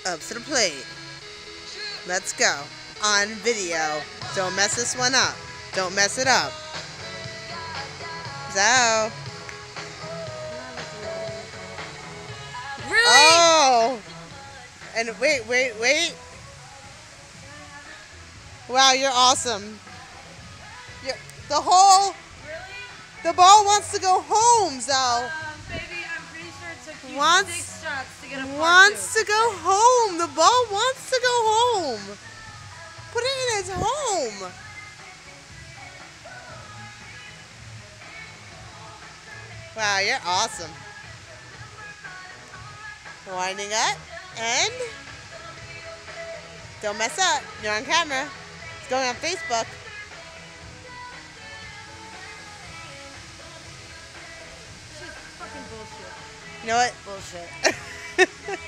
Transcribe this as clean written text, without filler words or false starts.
up to the plate. Let's go. On video. Don't mess this one up. Don't mess it up. So. Really? Oh. And wait. Wow, you're awesome. The ball wants to go home, Zoe. Baby, I'm pretty sure it took you Wants 6 shots to get a part Wants two. to go home. The ball wants to go home. Put it in its home. Wow, you're awesome. Winding up and don't mess up. You're on camera. It's going on Facebook. Shit, fucking bullshit. You know what? Bullshit.